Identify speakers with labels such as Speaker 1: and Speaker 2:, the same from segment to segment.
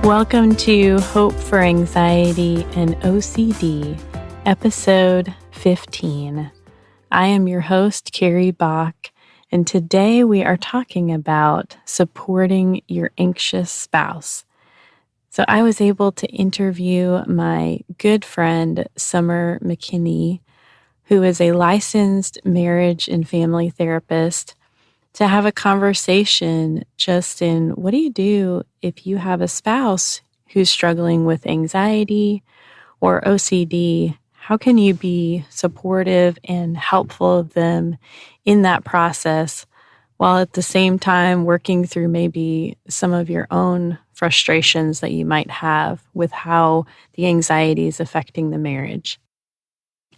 Speaker 1: Welcome to Hope for Anxiety and OCD, episode 15. I am your host, Carrie Bach, and today we are talking about supporting your anxious spouse. So I was able to interview my good friend, Summer McKinney, who is a licensed marriage and family therapist, to have a conversation just in what do you do if you have a spouse who's struggling with anxiety or OCD? How can you be supportive and helpful of them in that process while at the same time working through maybe some of your own frustrations that you might have with how the anxiety is affecting the marriage?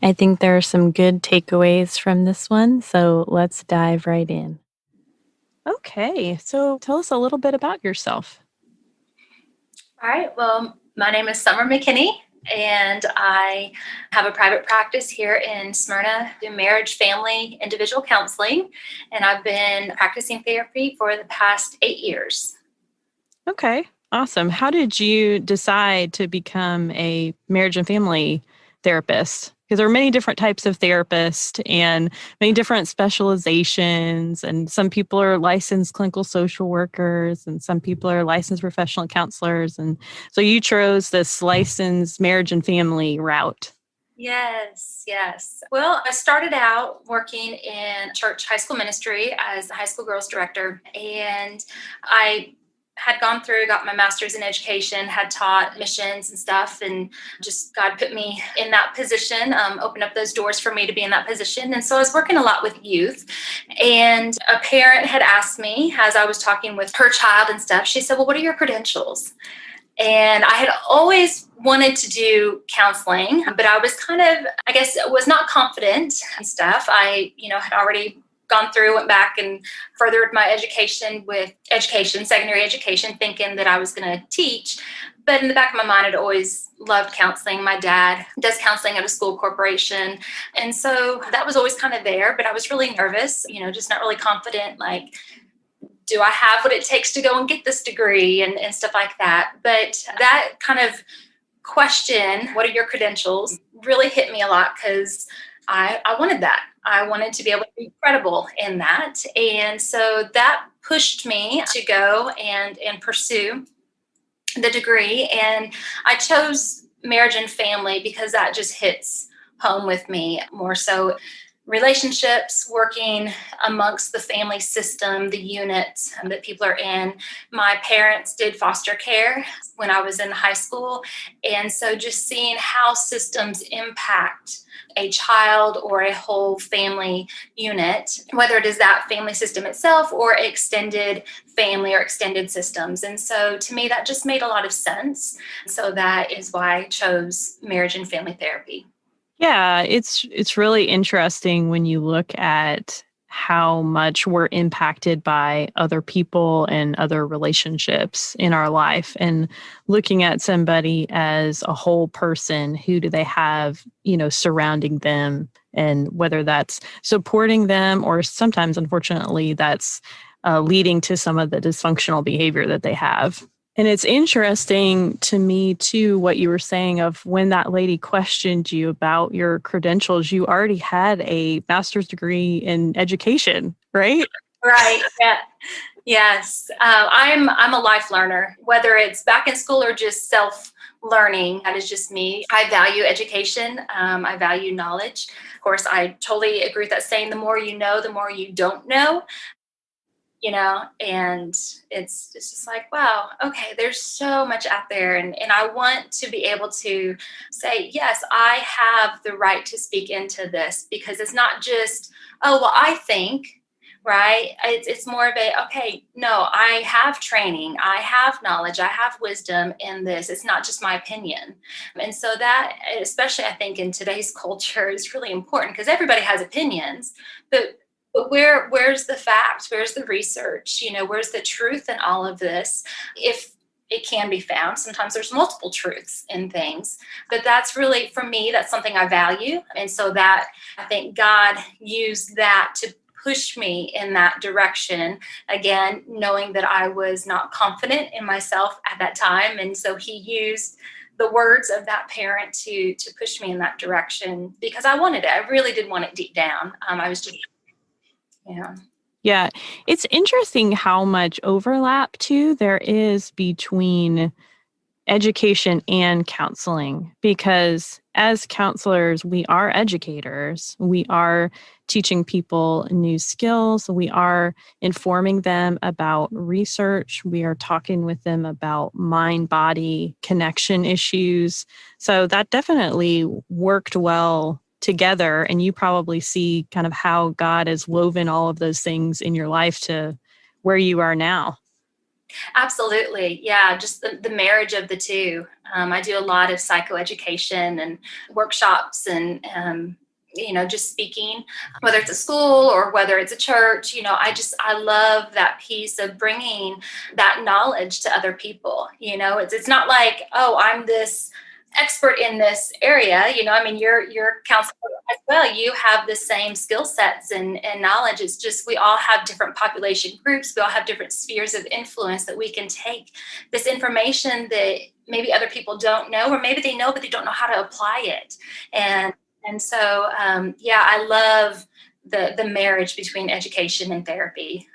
Speaker 1: I think there are some good takeaways from this one, so let's dive right in. Okay, so tell us a little bit about yourself.
Speaker 2: All right, well, my name is Summer McKinney, and I have a private practice here in Smyrna, do marriage, family, individual counseling, and I've been practicing therapy for the past 8 years.
Speaker 1: Okay, awesome. How did you decide to become a marriage and family therapist? Because there are many different types of therapists and many different specializations. And some people are licensed clinical social workers and some people are licensed professional counselors. And so you chose this licensed marriage and family route.
Speaker 2: Yes. Well, I started out working in church high school ministry as a high school girls director, and I had gone through, got my master's in education, had taught missions and stuff, and just God put me in that position, opened up those doors for me to be in that position. And so I was working a lot with youth, and a parent had asked me as I was talking with her child and stuff, she said, well, what are your credentials? And I had always wanted to do counseling, but I was was not confident and stuff. I, had already gone through, went back and furthered my education with secondary education, thinking that I was going to teach. But in the back of my mind, I'd always loved counseling. My dad does counseling at a school corporation. And so that was always kind of there, but I was really nervous, just not really confident, like, do I have what it takes to go and get this degree and stuff like that. But that kind of question, what are your credentials, really hit me a lot because I wanted that. I wanted to be able to be credible in that. And so that pushed me to go and pursue the degree. And I chose marriage and family because that just hits home with me more so. Relationships, working amongst the family system, the units that people are in. My parents did foster care when I was in high school. And so just seeing how systems impact a child or a whole family unit, whether it is that family system itself or extended family or extended systems. And so to me, that just made a lot of sense. So that is why I chose marriage and family therapy.
Speaker 1: Yeah, it's really interesting when you look at how much we're impacted by other people and other relationships in our life, and looking at somebody as a whole person. Who do they have, surrounding them, and whether that's supporting them or sometimes, unfortunately, that's leading to some of the dysfunctional behavior that they have. And it's interesting to me, too, what you were saying of when that lady questioned you about your credentials, you already had a master's degree in education, right?
Speaker 2: Right. Yeah. Yes. I'm a life learner, whether it's back in school or just self-learning. That is just me. I value education. I value knowledge. Of course, I totally agree with that saying, the more you know, the more you don't know. And it's just like, wow, okay, there's so much out there. And I want to be able to say, yes, I have the right to speak into this, because it's not just, oh, well, I think, right? It's more of okay, no, I have training, I have knowledge, I have wisdom in this. It's not just my opinion. And so that, especially I think in today's culture, is really important because everybody has opinions, but where's the facts? Where's the research? Where's the truth in all of this? If it can be found, sometimes there's multiple truths in things, but that's really, for me, that's something I value. And so that I think God used that to push me in that direction. Again, knowing that I was not confident in myself at that time. And so he used the words of that parent to push me in that direction because I wanted it. I really did want it deep down. I was just, yeah.
Speaker 1: Yeah, it's interesting how much overlap too there is between education and counseling, because as counselors, we are educators. We are teaching people new skills. We are informing them about research. We are talking with them about mind-body connection issues. So that definitely worked well together. And you probably see kind of how God has woven all of those things in your life to where you are now.
Speaker 2: Absolutely. Yeah, just the marriage of the two. I do a lot of psychoeducation and workshops and, just speaking, whether it's a school or whether it's a church. I love that piece of bringing that knowledge to other people. It's not like, oh, I'm this expert in this area. You're a counselor as well. You have the same skill sets and knowledge. It's just we all have different population groups. We all have different spheres of influence that we can take this information that maybe other people don't know, or maybe they know but they don't know how to apply it. And so I love the marriage between education and therapy.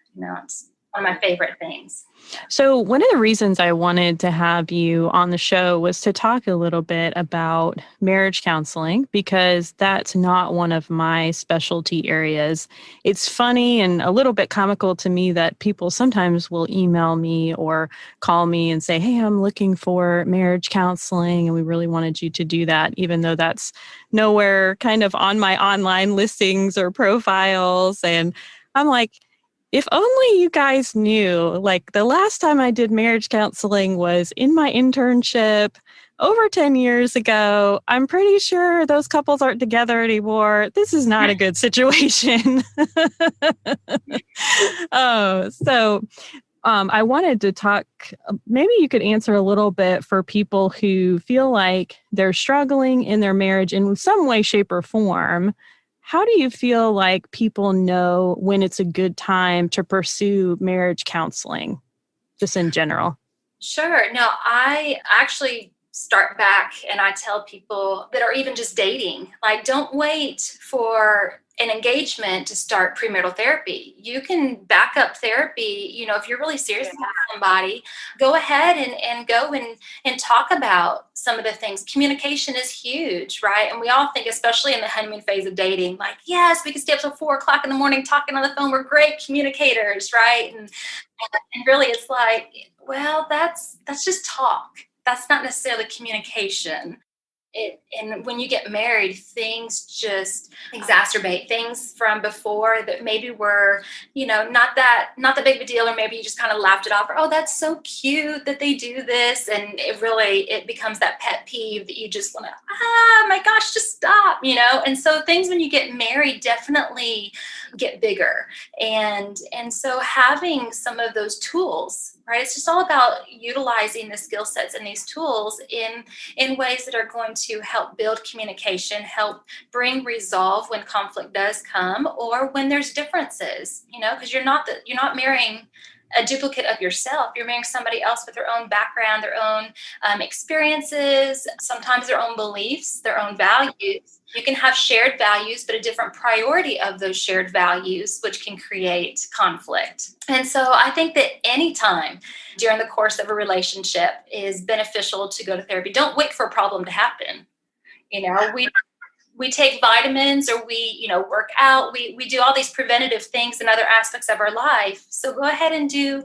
Speaker 2: It's one of my favorite things.
Speaker 1: So one of the reasons I wanted to have you on the show was to talk a little bit about marriage counseling, because that's not one of my specialty areas. It's funny and a little bit comical to me that people sometimes will email me or call me and say, hey, I'm looking for marriage counseling, and we really wanted you to do that, even though that's nowhere kind of on my online listings or profiles. And I'm like, if only you guys knew, like the last time I did marriage counseling was in my internship over 10 years ago. I'm pretty sure those couples aren't together anymore. This is not a good situation. I wanted to talk, maybe you could answer a little bit for people who feel like they're struggling in their marriage in some way, shape, or form. How do you feel like people know when it's a good time to pursue marriage counseling, just in general?
Speaker 2: Sure. No, I actually start back and I tell people that are even just dating, like, don't wait for an engagement to start premarital therapy. You can back up therapy. If you're really serious about somebody, go ahead and go and talk about some of the things. Communication is huge, right? And we all think, especially in the honeymoon phase of dating, like, yes, we can stay up till 4:00 in the morning talking on the phone. We're great communicators, right? And really it's like, well, that's just talk. That's not necessarily communication. And when you get married, things just exacerbate things from before that maybe were, not that big of a deal, or maybe you just kind of laughed it off, or, oh, that's so cute that they do this. And it becomes that pet peeve that you just want to, my gosh, just stop, And so things when you get married definitely get bigger. And so having some of those tools, right? It's just all about utilizing the skill sets and these tools in ways that are going to help build communication, help bring resolve when conflict does come, or when there's differences, because you're not marrying a duplicate of yourself. You're marrying somebody else with their own background, their own experiences, sometimes their own beliefs, their own values. You can have shared values, but a different priority of those shared values, which can create conflict. And so I think that any time during the course of a relationship is beneficial to go to therapy. Don't wait for a problem to happen. We take vitamins, or we, work out. We do all these preventative things in other aspects of our life. So go ahead and do,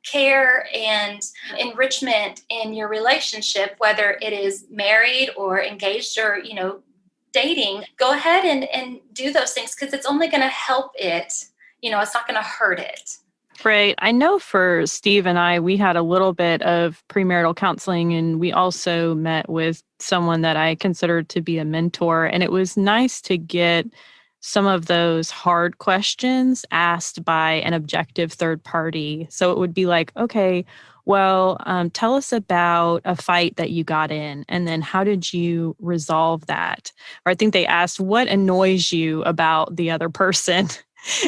Speaker 2: care and enrichment in your relationship, whether it is married or engaged or, dating. Go ahead and do those things, because it's only going to help it. It's not going to hurt it.
Speaker 1: Right. I know for Steve and I, we had a little bit of premarital counseling, and we also met with someone that I considered to be a mentor. And it was nice to get some of those hard questions asked by an objective third party. So it would be like, okay, well, tell us about a fight that you got in, and then how did you resolve that? Or I think they asked, what annoys you about the other person?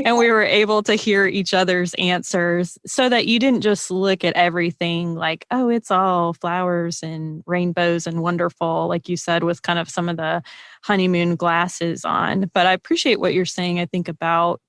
Speaker 1: And we were able to hear each other's answers so that you didn't just look at everything like, oh, it's all flowers and rainbows and wonderful, like you said, with kind of some of the honeymoon glasses on. But I appreciate what you're saying, I think, about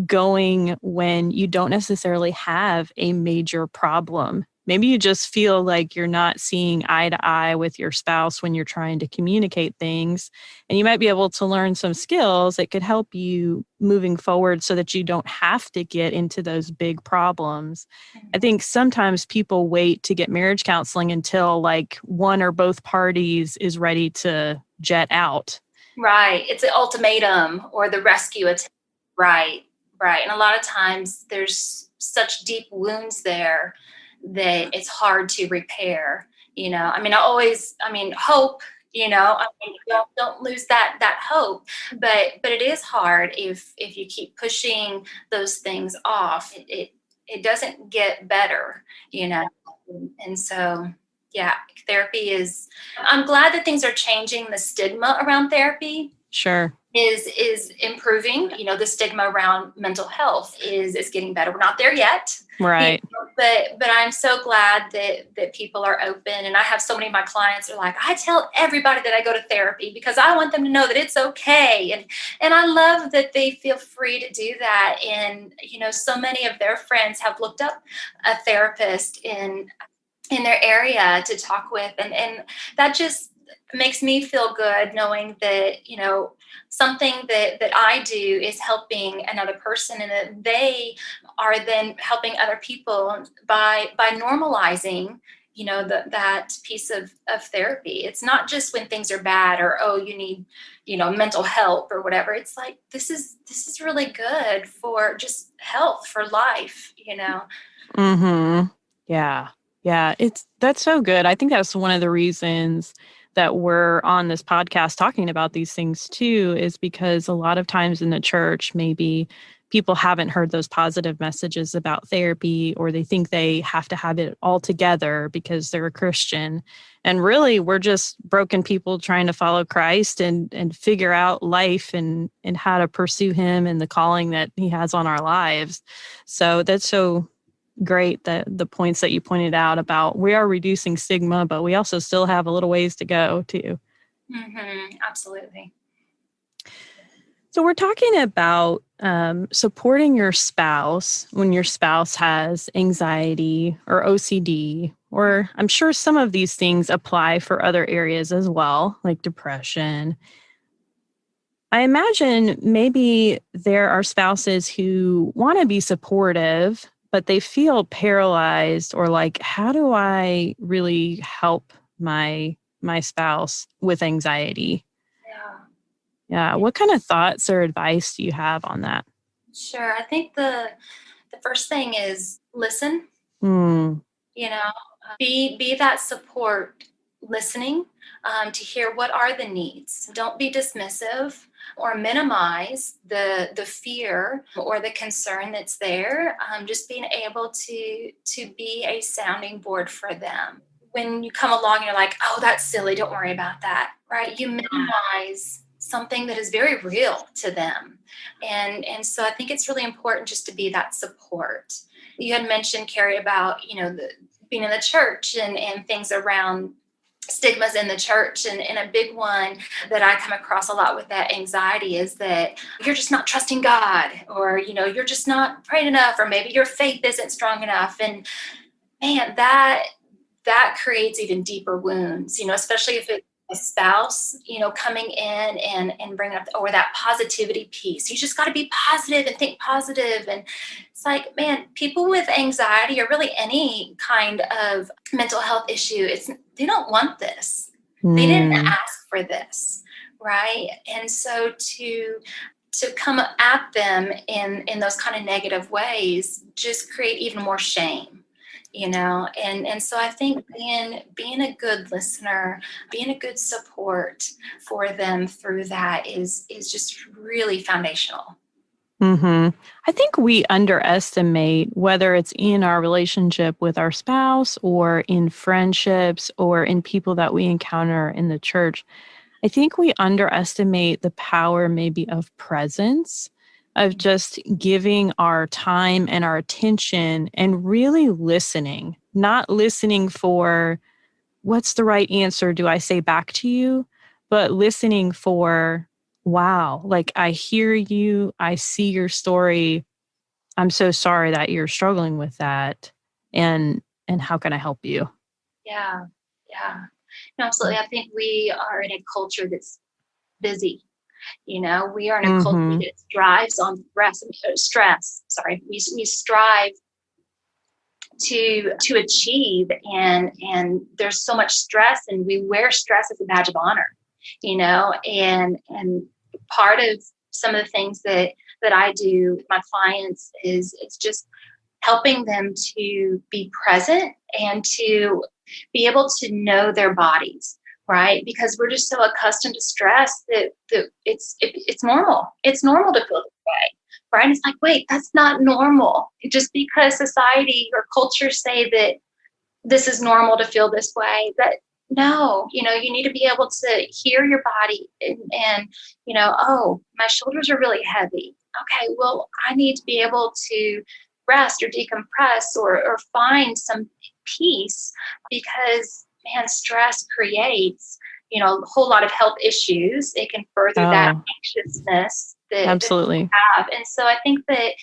Speaker 1: going when you don't necessarily have a major problem. Maybe you just feel like you're not seeing eye to eye with your spouse when you're trying to communicate things. And you might be able to learn some skills that could help you moving forward so that you don't have to get into those big problems. I think sometimes people wait to get marriage counseling until like one or both parties is ready to jet out.
Speaker 2: Right. It's an ultimatum or the rescue attempt. Right. Right. And a lot of times there's such deep wounds there that it's hard to repair. Hope, don't lose that hope. But it is hard if you keep pushing those things off. It doesn't get better, And so, yeah, therapy I'm glad that things are changing. The stigma around therapy
Speaker 1: Sure.
Speaker 2: is improving. The stigma around mental health is getting better. We're not there yet.
Speaker 1: Right.
Speaker 2: But I'm so glad that people are open. And I have so many of my clients are like, I tell everybody that I go to therapy because I want them to know that it's okay. And I love that they feel free to do that. And, so many of their friends have looked up a therapist in their area to talk with. And that just makes me feel good knowing that, something that I do is helping another person, and that they are then helping other people by normalizing, that piece of therapy. It's not just when things are bad or, oh, you need, mental help or whatever. It's like, this is really good for just health, for life,
Speaker 1: Mm-hmm. Yeah. Yeah. That's so good. I think that's one of the reasons that we're on this podcast talking about these things too, is because a lot of times in the church, maybe people haven't heard those positive messages about therapy, or they think they have to have it all together because they're a Christian. And really, we're just broken people trying to follow Christ and figure out life and how to pursue him and the calling that he has on our lives. So that's so great that the points that you pointed out about we are reducing stigma, but we also still have a little ways to go too.
Speaker 2: Mm-hmm. Absolutely.
Speaker 1: So we're talking about supporting your spouse when your spouse has anxiety or OCD, or I'm sure some of these things apply for other areas as well, like depression. I imagine maybe there are spouses who want to be supportive, but they feel paralyzed or like, how do I really help my spouse with anxiety? Yeah. What kind of thoughts or advice do you have on that?
Speaker 2: Sure. I think the first thing is listen. Be that support, listening to hear what are the needs. Don't be dismissive or minimize the fear or the concern that's there. Just being able to be a sounding board for them. When you come along and you're like, oh, that's silly, don't worry about that, right? You minimize something that is very real to them. And so I think it's really important just to be that support. You had mentioned, Carrie, about, being in the church and things around stigmas in the church. And a big one that I come across a lot with that anxiety is that you're just not trusting God, or, you're just not praying enough, or maybe your faith isn't strong enough. And man, that creates even deeper wounds, especially if it's a spouse, coming in and bringing up, or that positivity piece. You just got to be positive and think positive. And it's like, man, people with anxiety, or really any kind of mental health issue, they don't want this. They didn't ask for this, right? And so to come at them in those kind of negative ways just create even more shame. And so I think being a good listener, being a good support for them through that is just really foundational.
Speaker 1: I think we underestimate, whether it's in our relationship with our spouse or in friendships or in people that we encounter in the church. I think we underestimate the power maybe of presence. of just giving our time and our attention and really listening, not listening for what's the right answer do I say back to you, but listening for, wow, like I hear you, I see your story. I'm so sorry that you're struggling with that. And how can I help you?
Speaker 2: Yeah. Yeah. No, absolutely. I think we are in a culture that's busy. We are in a culture
Speaker 1: Mm-hmm.
Speaker 2: that thrives on stress. Sorry, we strive to achieve, and there's so much stress, and we wear stress as a badge of honor. And part of some of the things that I do with my clients is it's just helping them to be present and to be able to know their bodies, right? Because we're just so accustomed to stress that it's normal. It's normal to feel this way, right? And it's like, wait, that's not normal. Just because society or culture say that this is normal to feel this way, that no, you need to be able to hear your body and oh, my shoulders are really heavy. Okay, well, I need to be able to rest or decompress or find some peace, because man, stress creates a whole lot of health issues. It can further that
Speaker 1: Oh,
Speaker 2: anxiousness that
Speaker 1: absolutely.
Speaker 2: have. And so I think that,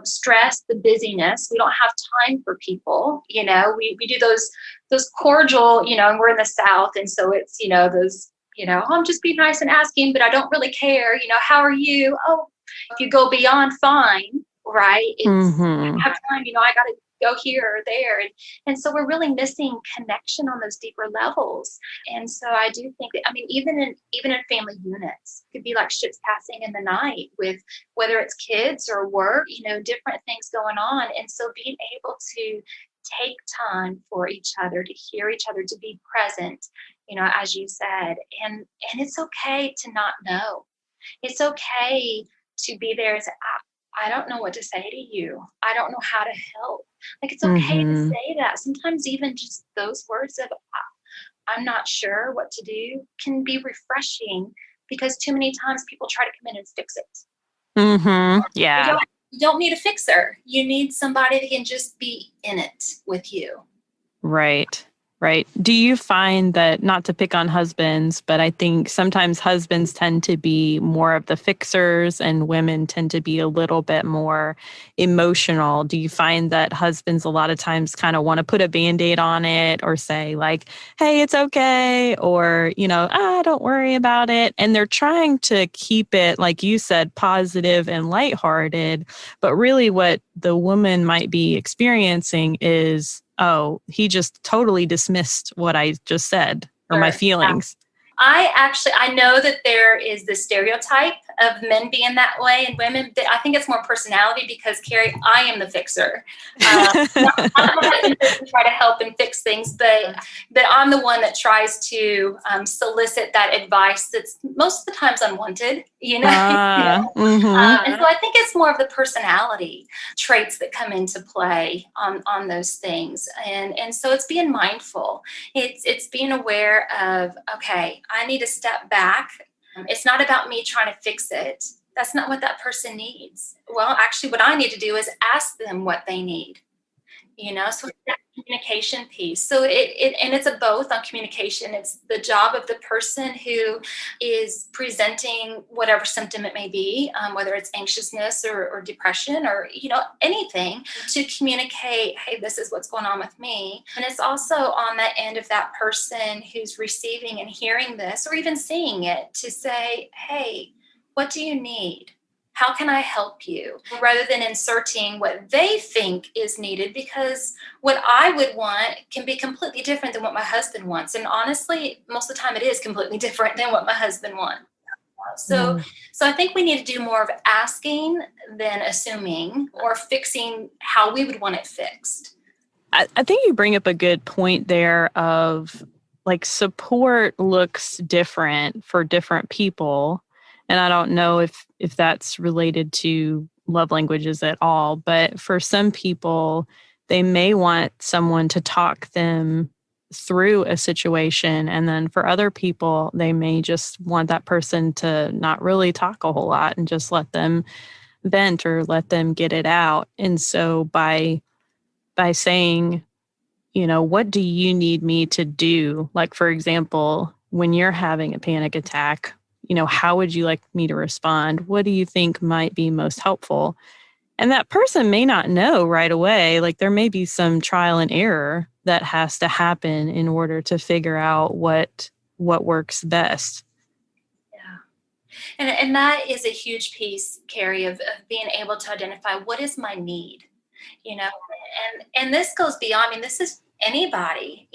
Speaker 2: stress, the busyness, we don't have time for people. We do those cordial, and we're in the South. And so it's, those, I'm just being nice and asking, but I don't really care. How are you? Oh, if you go beyond fine, right? It's,
Speaker 1: Mm-hmm.
Speaker 2: I have time, I got to go here or there. And so we're really missing connection on those deeper levels. And so I do think that, even in family units, it could be like ships passing in the night with whether it's kids or work, different things going on. And so being able to take time for each other, to hear each other, to be present, as you said, and it's okay to not know. It's okay to be there and say, I don't know what to say to you. I don't know how to help. Like, it's okay to
Speaker 1: Mm-hmm.
Speaker 2: say that. Sometimes even just those words of, I'm not sure what to do, can be refreshing, because too many times people try to come in and fix it.
Speaker 1: Mm-hmm.
Speaker 2: You
Speaker 1: Yeah.
Speaker 2: don't, you don't need a fixer. You need somebody that can just be in it with you.
Speaker 1: Right. Right. Do you find that, not to pick on husbands, but I think sometimes husbands tend to be more of the fixers and women tend to be a little bit more emotional? Do you find that husbands a lot of times kind of want to put a band-aid on it or say like, hey, it's okay, or, don't worry about it. And they're trying to keep it, like you said, positive and lighthearted. But really what the woman might be experiencing is, oh, he just totally dismissed what I just said or my
Speaker 2: Sure.
Speaker 1: feelings.
Speaker 2: I know that there is the stereotype of men being that way, and women, I think it's more personality, because Carrie, I am the fixer. I'm the one to try to help and fix things, but I'm the one that tries to solicit that advice that's most of the times unwanted,
Speaker 1: Mm-hmm.
Speaker 2: And so I think it's more of the personality traits that come into play on those things, and so it's being mindful. It's being aware of, okay, I need to step back. It's not about me trying to fix it. That's not what that person needs. Well, actually, what I need to do is ask them what they need. So it's that communication piece. So and it's a both on communication. It's the job of the person who is presenting whatever symptom it may be, whether it's anxiousness or depression or anything, to communicate, hey, this is what's going on with me. And it's also on that end of that person who's receiving and hearing this, or even seeing it, to say, hey, what do you need? How can I help you? Rather than inserting what they think is needed, because what I would want can be completely different than what my husband wants. And honestly, most of the time it is completely different than what my husband wants. So,
Speaker 1: Yeah.
Speaker 2: so I think we need to do more of asking than assuming or fixing how we would want it fixed.
Speaker 1: I think you bring up a good point there of like support looks different for different people. And I don't know if that's related to love languages at all, but for some people, they may want someone to talk them through a situation. And then for other people, they may just want that person to not really talk a whole lot and just let them vent or let them get it out. And so by saying, what do you need me to do? Like, for example, when you're having a panic attack, how would you like me to respond? What do you think might be most helpful? And that person may not know right away. Like, there may be some trial and error that has to happen in order to figure out what works best.
Speaker 2: Yeah. And that is a huge piece, Carrie, of being able to identify what is my need, and this goes beyond, I mean, this is anybody,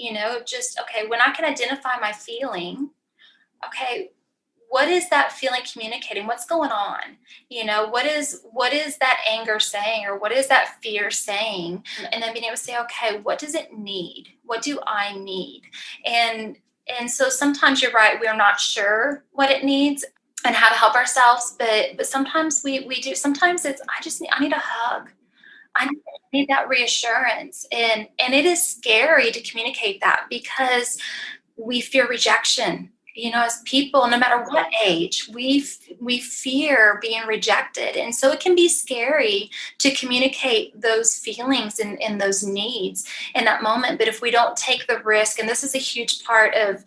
Speaker 2: just, okay, when I can identify my feeling, okay, what is that feeling communicating? What's going on? What is that anger saying, or what is that fear saying? And then being able to say, okay, what does it need? What do I need? And so sometimes you're right, we're not sure what it needs and how to help ourselves, but sometimes we do. Sometimes it's, I need a hug. I need that reassurance. And it is scary to communicate that because we fear rejection. As people, no matter what age, we fear being rejected. And so it can be scary to communicate those feelings and those needs in that moment. But if we don't take the risk, and this is a huge part of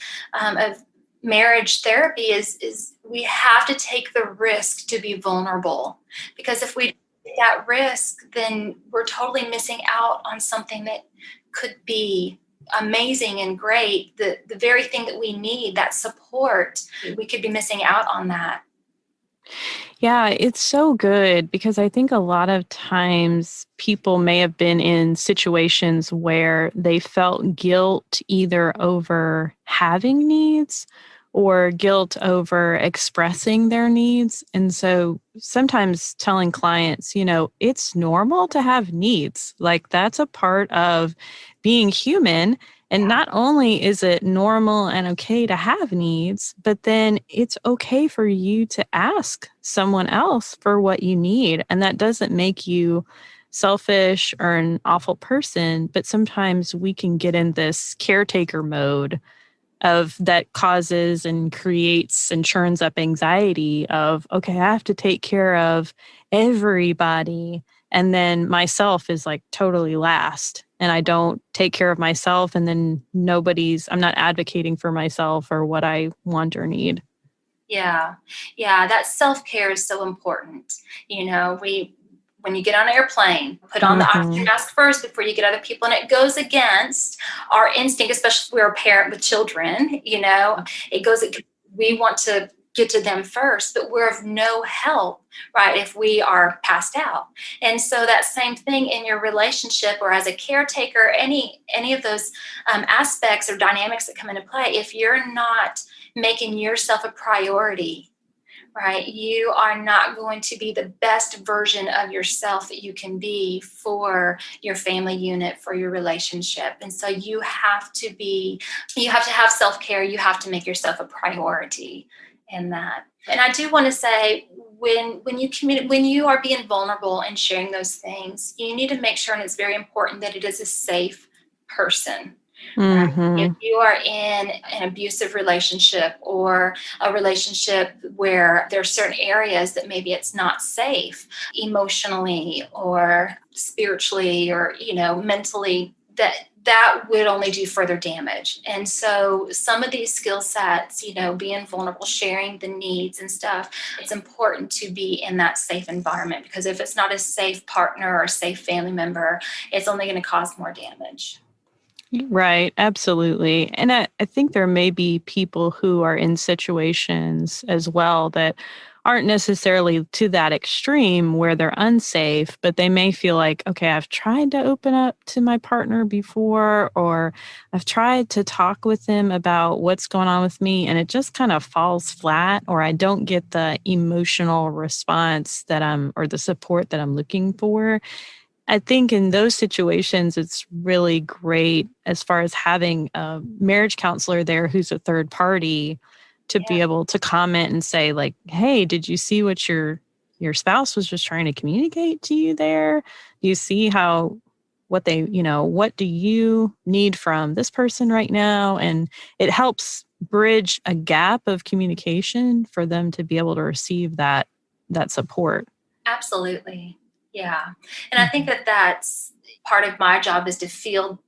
Speaker 2: marriage therapy, is we have to take the risk to be vulnerable. Because if we take that risk, then we're totally missing out on something that could be amazing and great, the very thing that we need, that support. We could be missing out on that.
Speaker 1: Yeah, it's so good because I think a lot of times people may have been in situations where they felt guilt either over having needs or guilt over expressing their needs. And so sometimes telling clients, it's normal to have needs. Like, that's a part of being human. And not only is it normal and okay to have needs, but then it's okay for you to ask someone else for what you need. And that doesn't make you selfish or an awful person, but sometimes we can get in this caretaker mode of that causes and creates and churns up anxiety of, okay, I have to take care of everybody. And then myself is like totally last. And I don't take care of myself. And then I'm not advocating for myself or what I want or need.
Speaker 2: Yeah. That self-care is so important. When you get on an airplane, put on the oxygen mask first before you get other people. And it goes against our instinct, especially if we're a parent with children, we want to get to them first, but we're of no help, right, if we are passed out. And so that same thing in your relationship or as a caretaker, any of those aspects or dynamics that come into play, if you're not making yourself a priority, right, you are not going to be the best version of yourself that you can be for your family unit, for your relationship. And so you have to have self-care. You have to make yourself a priority in that. And I do want to say, when you are being vulnerable and sharing those things, you need to make sure, and it's very important, that it is a safe person. If you are in an abusive relationship or a relationship where there are certain areas that maybe it's not safe emotionally or spiritually or, mentally, that would only do further damage. And so some of these skill sets, being vulnerable, sharing the needs and stuff, it's important to be in that safe environment, because if it's not a safe partner or a safe family member, it's only going to cause more damage.
Speaker 1: Right, absolutely. And I think there may be people who are in situations as well that aren't necessarily to that extreme where they're unsafe, but they may feel like, okay, I've tried to open up to my partner before, or I've tried to talk with them about what's going on with me, and it just kind of falls flat, or I don't get the emotional response or the support that I'm looking for. I think in those situations, it's really great as far as having a marriage counselor there who's a third party to be able to comment and say, like, hey, did you see what your spouse was just trying to communicate to you there? Do you see what do you need from this person right now? And it helps bridge a gap of communication for them to be able to receive that support.
Speaker 2: Absolutely. Yeah. And I think that that's part of my job is to feel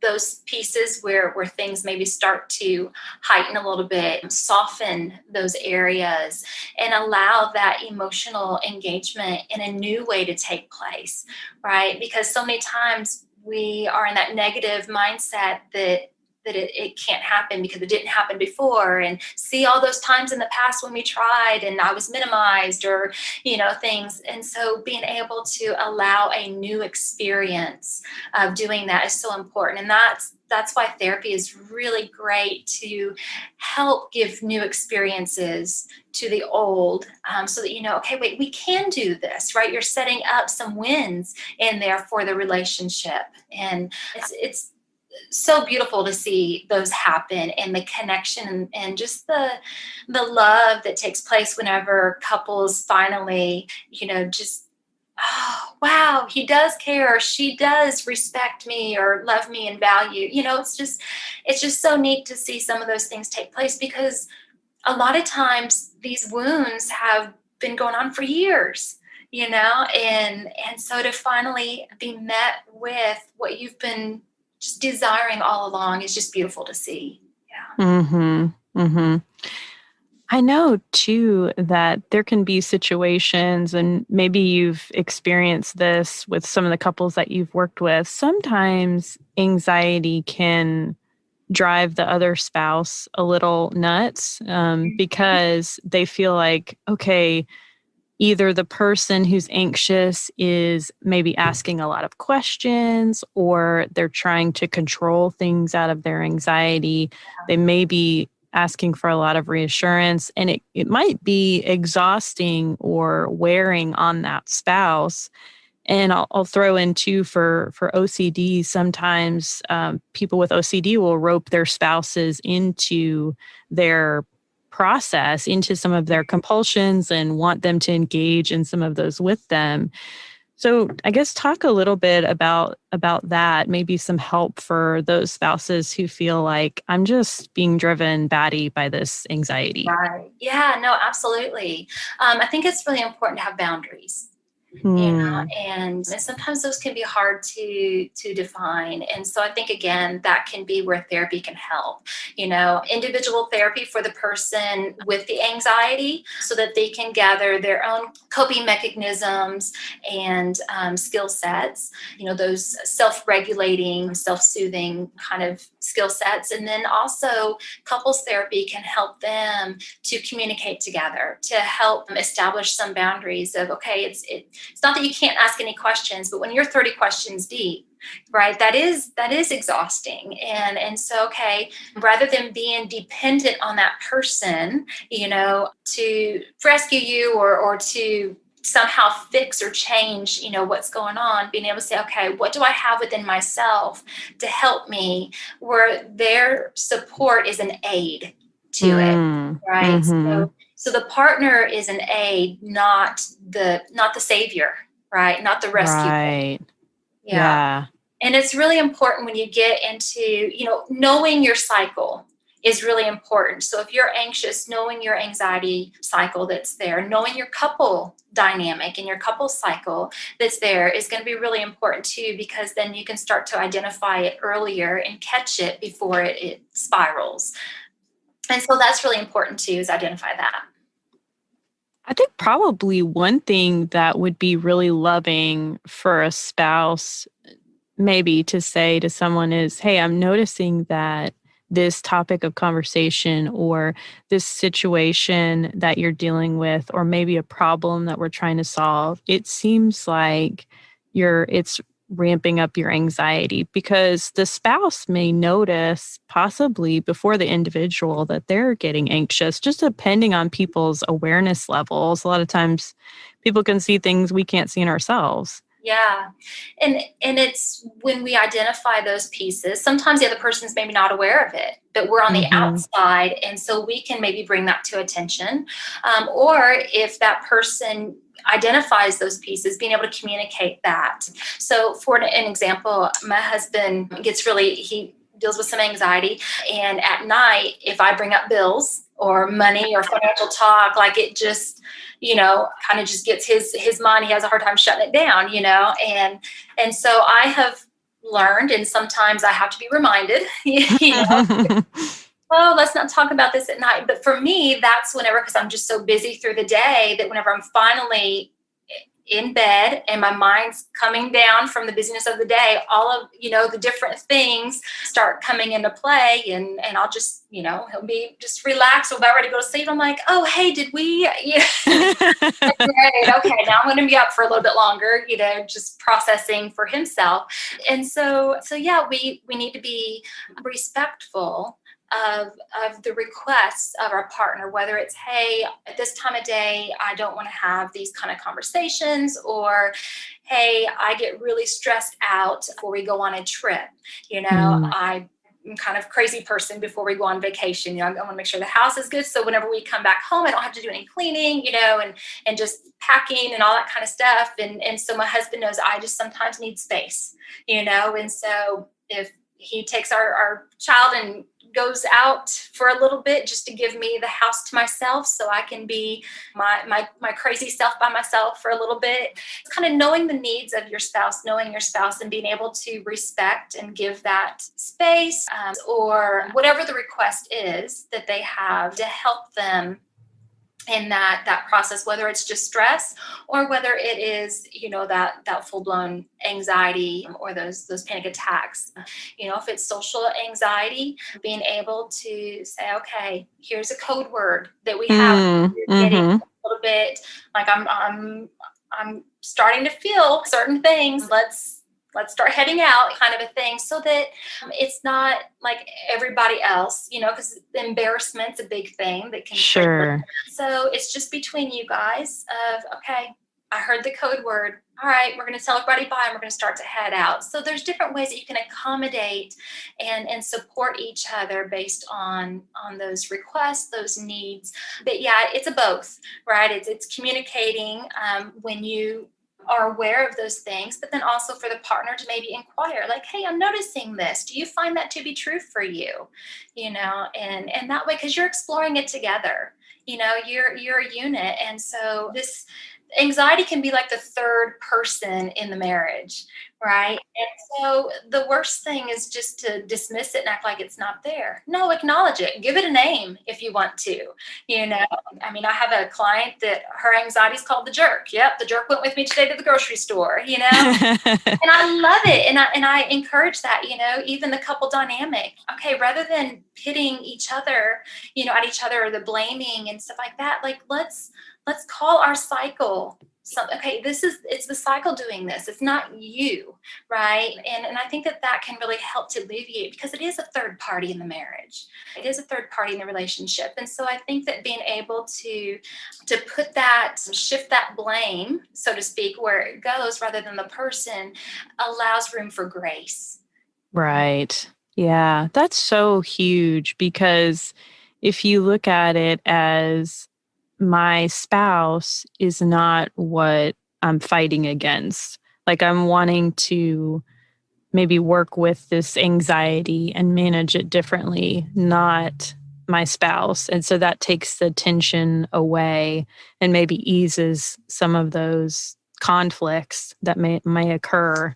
Speaker 2: those pieces where things maybe start to heighten a little bit, soften those areas, and allow that emotional engagement in a new way to take place, right? Because so many times we are in that negative mindset that it can't happen because it didn't happen before, and see all those times in the past when we tried and I was minimized, or things. And so being able to allow a new experience of doing that is so important. And that's why therapy is really great, to help give new experiences to the old, so that okay, wait, we can do this, right? You're setting up some wins in there for the relationship, and it's so beautiful to see those happen, and the connection, and just the love that takes place whenever couples finally just, oh wow, he does care, or she does respect me or love me and value. It's just so neat to see some of those things take place, because a lot of times these wounds have been going on for years, and so to finally be met with what you've been just desiring all along is just beautiful to see. Yeah.
Speaker 1: I know too that there can be situations, and maybe you've experienced this with some of the couples that you've worked with. Sometimes anxiety can drive the other spouse a little nuts, because they feel like, okay, either the person who's anxious is maybe asking a lot of questions, or they're trying to control things out of their anxiety. They may be asking for a lot of reassurance, and it might be exhausting or wearing on that spouse. And I'll throw in too, for OCD, sometimes people with OCD will rope their spouses into their process, into some of their compulsions, and want them to engage in some of those with them. So I guess talk a little bit about that, maybe some help for those spouses who feel like, I'm just being driven batty by this anxiety.
Speaker 2: Right. Yeah, no, absolutely. I think it's really important to have boundaries.
Speaker 1: Hmm.
Speaker 2: And sometimes those can be hard to define. And so I think, again, that can be where therapy can help. Individual therapy for the person with the anxiety, so that they can gather their own coping mechanisms and skill sets, those self-regulating, self-soothing kind of skill sets. And then also couples therapy can help them to communicate together, to help establish some boundaries of, okay, it's not that you can't ask any questions, but when you're 30 questions deep, right, that is exhausting. And so, okay, rather than being dependent on that person, to rescue you, or to somehow fix or change, what's going on, being able to say, okay, what do I have within myself to help me, where their support is an aid to it, right?
Speaker 1: Mm-hmm.
Speaker 2: So the partner is an aid, not the savior, right? Not the rescue.
Speaker 1: Right.
Speaker 2: Yeah.
Speaker 1: Yeah.
Speaker 2: And it's really important when you get into, knowing your cycle is really important. So if you're anxious, knowing your anxiety cycle that's there, knowing your couple dynamic and your couple cycle that's there is going to be really important too, because then you can start to identify it earlier and catch it before it spirals. And so that's really important too, is identify that.
Speaker 1: I think probably one thing that would be really loving for a spouse, maybe to say to someone, is, hey, I'm noticing that this topic of conversation, or this situation that you're dealing with, or maybe a problem that we're trying to solve, it seems like it's ramping up your anxiety, because the spouse may notice, possibly before the individual, that they're getting anxious, just depending on people's awareness levels. A lot of times people can see things we can't see in ourselves.
Speaker 2: Yeah. And it's when we identify those pieces, sometimes the other person's maybe not aware of it, but we're on the
Speaker 1: Mm-hmm.
Speaker 2: outside. And so we can maybe bring that to attention. Or if that person identifies those pieces, being able to communicate that. So for an example, my husband he deals with some anxiety. And at night, if I bring up bills or money or financial talk, like it just, kind of just gets his mind. He has a hard time shutting it down, and so I have learned, and sometimes I have to be reminded, oh, let's not talk about this at night. But for me, that's whenever, because I'm just so busy through the day, that whenever I'm finally in bed and my mind's coming down from the busyness of the day, all of, the different things start coming into play, and I'll just, he'll be just relaxed, about ready to go to sleep. I'm like, oh, hey, did we, Great. Okay. Now I'm going to be up for a little bit longer, just processing for himself. And so yeah, we need to be respectful of the requests of our partner, whether it's, hey, at this time of day, I don't want to have these kind of conversations, or, hey, I get really stressed out before we go on a trip. I'm kind of crazy person before we go on vacation. I want to make sure the house is good. So whenever we come back home, I don't have to do any cleaning, and just packing and all that kind of stuff. And so my husband knows I just sometimes need space, and so if he takes our child and goes out for a little bit just to give me the house to myself, so I can be my crazy self by myself for a little bit. It's kind of knowing the needs of your spouse, knowing your spouse, and being able to respect and give that space, or whatever the request is that they have, to help them in that process, whether it's just stress or whether it is, that full-blown anxiety or those panic attacks. If it's social anxiety, being able to say, okay, here's a code word that we have. You're getting a little bit like I'm starting to feel certain things. Let's start heading out, kind of a thing, so that it's not like everybody else, because embarrassment's a big thing that can
Speaker 1: Sure.
Speaker 2: So it's just between you guys of, okay, I heard the code word. All right, we're going to tell everybody bye, and we're going to start to head out. So there's different ways that you can accommodate and support each other based on those requests, those needs. But yeah, it's a both, right? It's communicating when you are aware of those things, but then also for the partner to maybe inquire, like, hey, I'm noticing this. Do you find that to be true for you? And that way, because you're exploring it together, you're a unit. And so this anxiety can be like the third person in the marriage, right? And so the worst thing is just to dismiss it and act like it's not there. No, acknowledge it. Give it a name if you want to. I have a client that her anxiety is called the jerk. Yep, the jerk went with me today to the grocery store, and I love it. And I encourage that, even the couple dynamic. Okay, rather than pitting each other, at each other, or the blaming and stuff like that, like let's call our cycle something. Okay, it's the cycle doing this. It's not you, right? And I think that can really help to alleviate, because it is a third party in the marriage. It is a third party in the relationship. And so I think that being able to shift that blame, so to speak, where it goes rather than the person, allows room for grace.
Speaker 1: Right. Yeah, that's so huge, because if you look at it as, my spouse is not what I'm fighting against. Like, I'm wanting to maybe work with this anxiety and manage it differently, not my spouse. And so that takes the tension away and maybe eases some of those conflicts that may occur.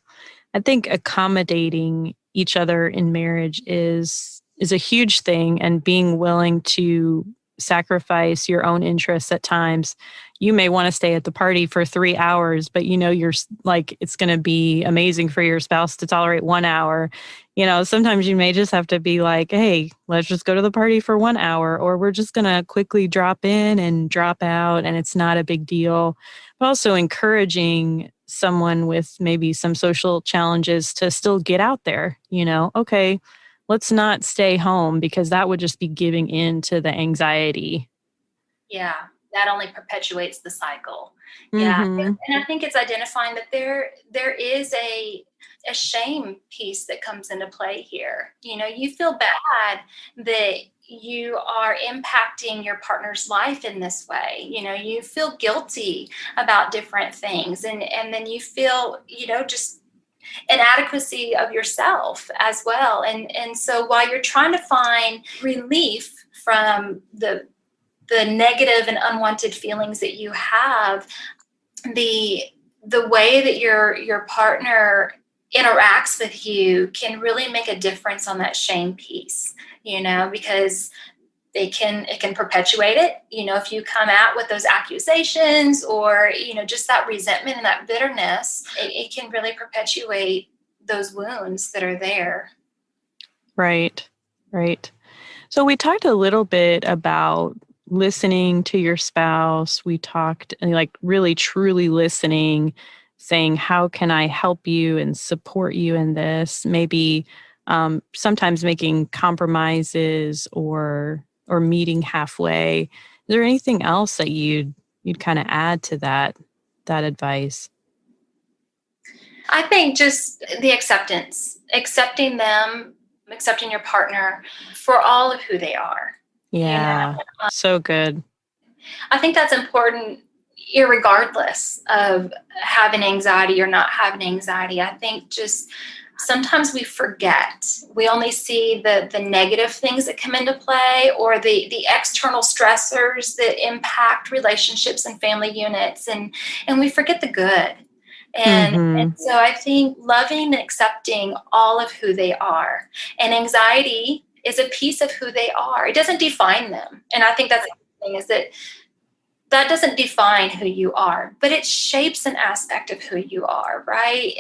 Speaker 1: I think accommodating each other in marriage is a huge thing, and being willing to sacrifice your own interests at times. You may want to stay at the party for 3 hours, but you're like, it's going to be amazing for your spouse to tolerate 1 hour. Sometimes you may just have to be like, hey, let's just go to the party for 1 hour, or we're just going to quickly drop in and drop out, and it's not a big deal. But also encouraging someone with maybe some social challenges to still get out there, okay, let's not stay home, because that would just be giving in to the anxiety.
Speaker 2: Yeah, that only perpetuates the cycle. Yeah. And I think it's identifying that there is a shame piece that comes into play here. You feel bad that you are impacting your partner's life in this way. You feel guilty about different things, and then you feel, just inadequacy of yourself as well. And so while you're trying to find relief from the the negative and unwanted feelings that you have, the way that your partner interacts with you can really make a difference on that shame piece, because it can perpetuate it. If you come out with those accusations or, just that resentment and that bitterness, it can really perpetuate those wounds that are there.
Speaker 1: Right. So we talked a little bit about listening to your spouse. We talked really truly listening, saying, how can I help you and support you in this? Maybe sometimes making compromises or meeting halfway. Is there anything else that you'd kind of add to that advice?
Speaker 2: I think just the accepting them, accepting your partner for all of who they are.
Speaker 1: Yeah, so good.
Speaker 2: I think that's important irregardless of having anxiety or not having anxiety. I think just sometimes we forget. We only see the negative things that come into play or the external stressors that impact relationships and family units, and we forget the good. And so I think loving and accepting all of who they are, and anxiety is a piece of who they are. It doesn't define them. And I think that's the thing, is that doesn't define who you are, but it shapes an aspect of who you are, right?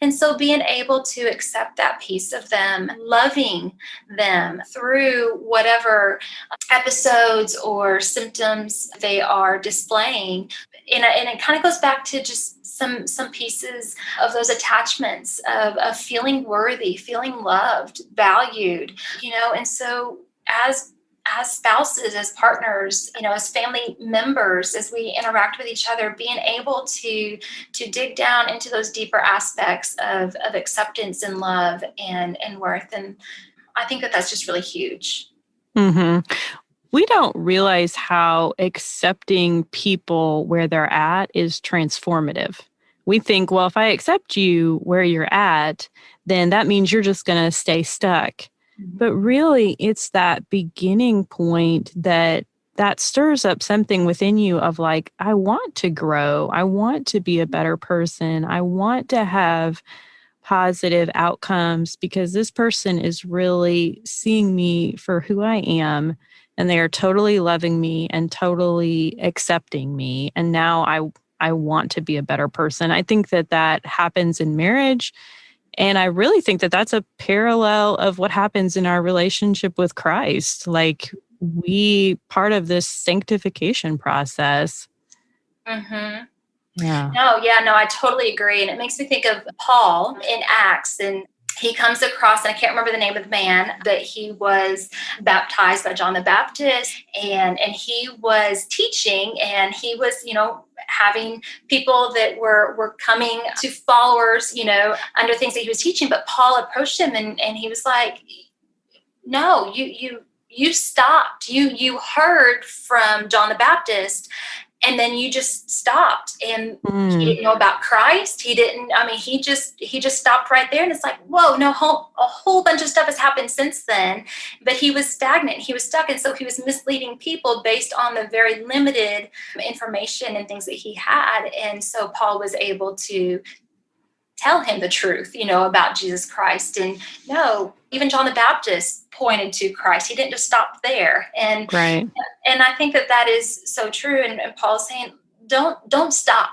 Speaker 2: And so being able to accept that piece of them, loving them through whatever episodes or symptoms they are displaying. And it kind of goes back to just some pieces of those attachments of feeling worthy, feeling loved, valued, and so as spouses, as partners, as family members, as we interact with each other, being able to dig down into those deeper aspects of acceptance and love and worth. And I think that's just really huge.
Speaker 1: We don't realize how accepting people where they're at is transformative. We think, well, if I accept you where you're at, then that means you're just going to stay stuck. But really, it's that beginning point that stirs up something within you of like, I want to grow. I want to be a better person. I want to have positive outcomes because this person is really seeing me for who I am. And they are totally loving me and totally accepting me. And now I want to be a better person. I think that happens in marriage. And I really think that that's a parallel of what happens in our relationship with Christ. Like part of this sanctification process.
Speaker 2: Mm-hmm.
Speaker 1: Yeah.
Speaker 2: No, I totally agree. And it makes me think of Paul in Acts, and he comes across, and I can't remember the name of the man, but he was baptized by John the Baptist, and he was teaching, and he was, having people that were coming to followers, under things that he was teaching. But Paul approached him and he was like, no, you stopped. You heard from John the Baptist, and then you just stopped, and he didn't know about Christ. He just stopped right there. And it's like, whoa, no, a whole bunch of stuff has happened since then, but he was stagnant. He was stuck. And so he was misleading people based on the very limited information and things that he had. And so Paul was able to tell him the truth, about Jesus Christ. And no, even John the Baptist pointed to Christ. He didn't just stop there. And
Speaker 1: right.
Speaker 2: And I think that is so true. And Paul's saying, don't stop.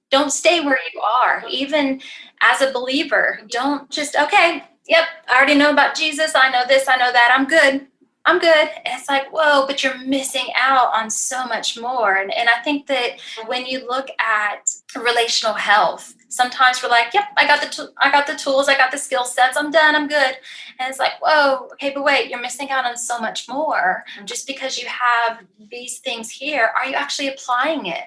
Speaker 2: Don't stay where you are. Even as a believer, don't just, okay, yep, I already know about Jesus. I know this, I know that. I'm good. And it's like, whoa, but you're missing out on so much more. And I think that when you look at relational health, sometimes we're like, yep, I got the tools, I got the skill sets, I'm done, I'm good. And it's like, whoa, okay, but wait, you're missing out on so much more. Just because you have these things here, are you actually applying it?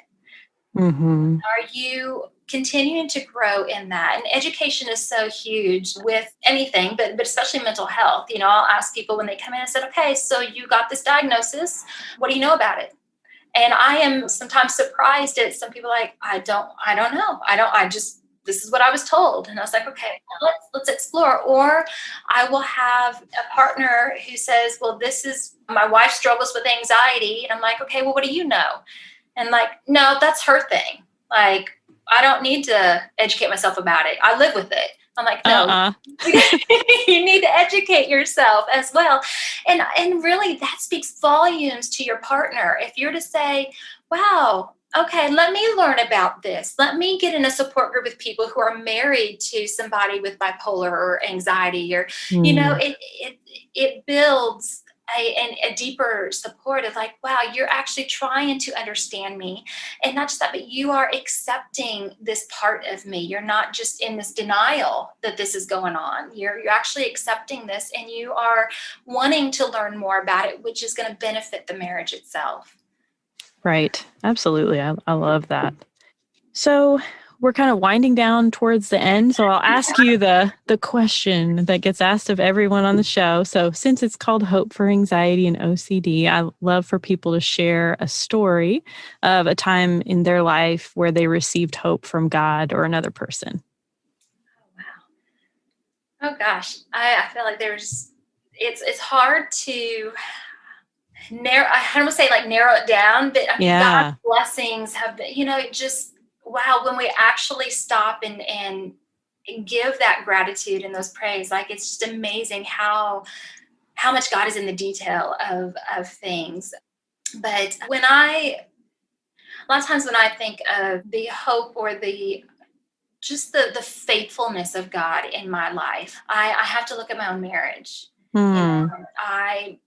Speaker 1: Mm-hmm.
Speaker 2: Are you continuing to grow in that? And education is so huge with anything, but especially mental health. I'll ask people when they come in and said, okay, so you got this diagnosis. What do you know about it? And I am sometimes surprised at some people like, I don't know. I this is what I was told. And I was like, okay, well, let's explore. Or I will have a partner who says, well, this is, my wife struggles with anxiety. And I'm like, okay, well, what do you know? And like, no, that's her thing. Like, I don't need to educate myself about it. I live with it. I'm like, no, you need to educate yourself as well. And really that speaks volumes to your partner. If you're to say, wow, okay, let me learn about this. Let me get in a support group with people who are married to somebody with bipolar or anxiety, or, it builds a deeper support of like, wow, you're actually trying to understand me. And not just that, but you are accepting this part of me. You're not just in this denial that this is going on. You're actually accepting this, and you are wanting to learn more about it, which is going to benefit the marriage itself.
Speaker 1: Right. Absolutely. I love that. So we're kind of winding down towards the end. So I'll ask you the question that gets asked of everyone on the show. So since it's called Hope for Anxiety and OCD, I love for people to share a story of a time in their life where they received hope from God or another person.
Speaker 2: Oh, wow. Oh gosh. I feel like it's hard to narrow, I don't want to say like narrow it down, but I mean, God's blessings have been, just, wow, when we actually stop and give that gratitude and those praise, like, it's just amazing how much God is in the detail of things. But a lot of times when I think of the hope or the faithfulness of God in my life, I have to look at my own marriage. I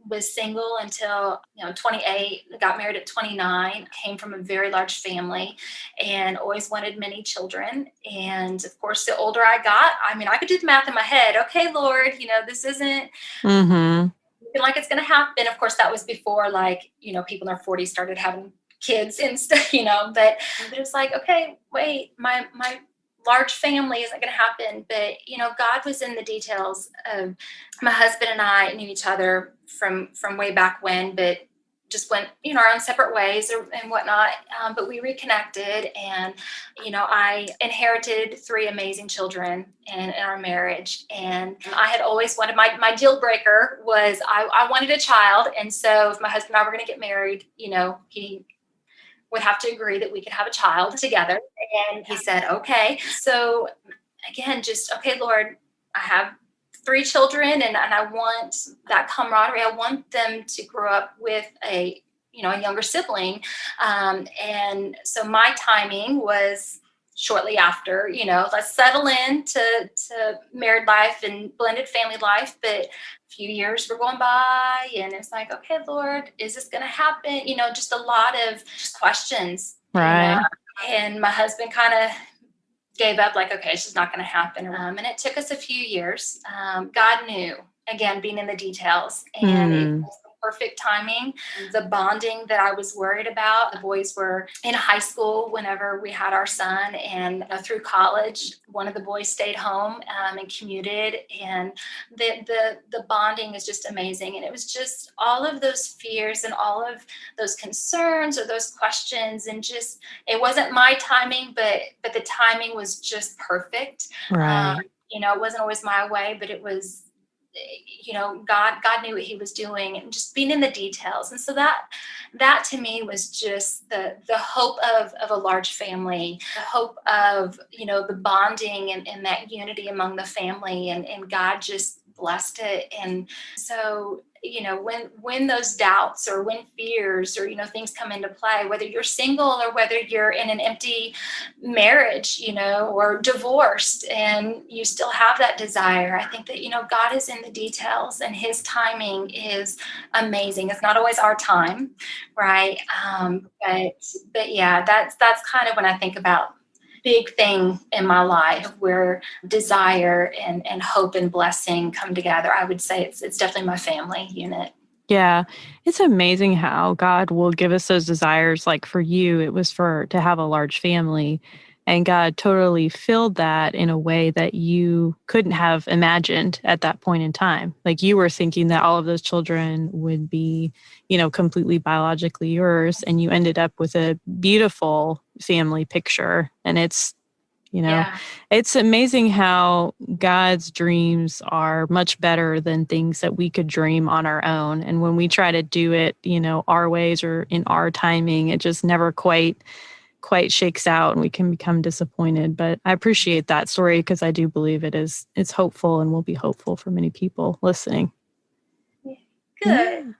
Speaker 2: was single until 28, got married at 29, came from a very large family and always wanted many children. And of course, the older I got, I mean, I could do the math in my head. Okay, Lord, this isn't looking like it's going to happen. Of course, that was before, like, people in their 40s started having kids and stuff, but it was like, okay, wait, my large family isn't going to happen. But, God was in the details of, my husband and I knew each other from way back when, but just went, our own separate ways and whatnot. But we reconnected, and, I inherited 3 amazing children in our marriage. And I had always wanted, my deal breaker was I wanted a child. And so if my husband and I were going to get married, he would have to agree that we could have a child together. And he said, okay. So again, just, okay, Lord, I have 3 children, and I want that camaraderie. I want them to grow up with a younger sibling. And so my timing was shortly after, let's settle in to married life and blended family life. But a few years were going by, and it's like, okay, Lord, is this going to happen? Just a lot of questions.
Speaker 1: Right.
Speaker 2: And my husband kind of gave up, like, okay, it's just not going to happen. And it took us a few years. God knew, again, being in the details, and it was the perfect timing. The bonding that I was worried about, the boys were in high school whenever we had our son, and through college, one of the boys stayed home and commuted, and the bonding is just amazing. And it was just all of those fears and all of those concerns or those questions, and just, it wasn't my timing, but the timing was just perfect.
Speaker 1: Right.
Speaker 2: It wasn't always my way, but it was, God knew what he was doing, and just being in the details. And so that to me was just the hope of a large family, the hope of, the bonding and that unity among the family, and God just blessed it. And so, when those doubts or when fears or, things come into play, whether you're single or whether you're in an empty marriage, or divorced, and you still have that desire, I think that, God is in the details, and his timing is amazing. It's not always our time, right? But yeah, that's kind of when I think about big thing in my life where desire and hope and blessing come together. I would say it's definitely my family unit.
Speaker 1: Yeah. It's amazing how God will give us those desires. Like for you, it was to have a large family, and God totally filled that in a way that you couldn't have imagined at that point in time. Like you were thinking that all of those children would be, completely biologically yours, and you ended up with a beautiful family picture. And it's
Speaker 2: Yeah.
Speaker 1: It's amazing how God's dreams are much better than things that we could dream on our own. And when we try to do it, our ways or in our timing, it just never quite shakes out and we can become disappointed. But I appreciate that story because I do believe it's hopeful and will be hopeful for many people listening.
Speaker 2: Good.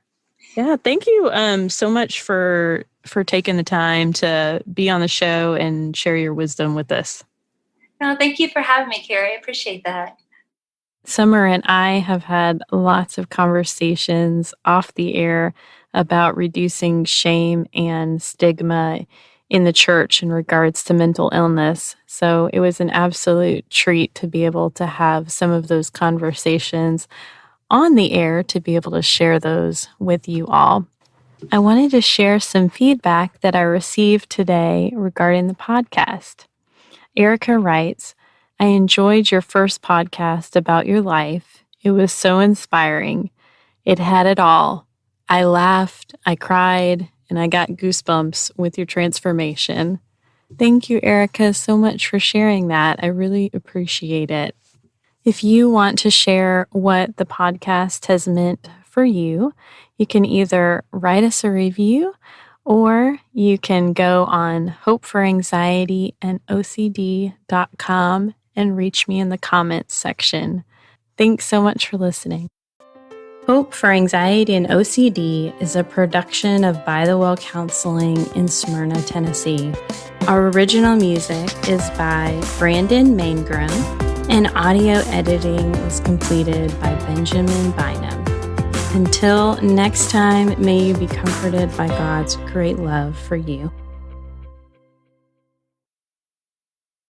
Speaker 1: Yeah. Thank you so much for taking the time to be on the show and share your wisdom with us.
Speaker 2: No, thank you for having me, Carrie. I appreciate that.
Speaker 1: Summer and I have had lots of conversations off the air about reducing shame and stigma in the church in regards to mental illness. So it was an absolute treat to be able to have some of those conversations on the air, to be able to share those with you all. I wanted to share some feedback that I received today regarding the podcast. Erica writes, I enjoyed your first podcast about your life. It was so inspiring. It had it all. I laughed, I cried, and I got goosebumps with your transformation. Thank you, Erica, so much for sharing that. I really appreciate it. If you want to share what the podcast has meant for you, you can either write us a review or you can go on hopeforanxietyandocd.com and reach me in the comments section. Thanks so much for listening. Hope for Anxiety and OCD is a production of By the Well Counseling in Smyrna, Tennessee. Our original music is by Brandon Maingram, and audio editing was completed by Benjamin Bynum. Until next time, may you be comforted by God's great love for you.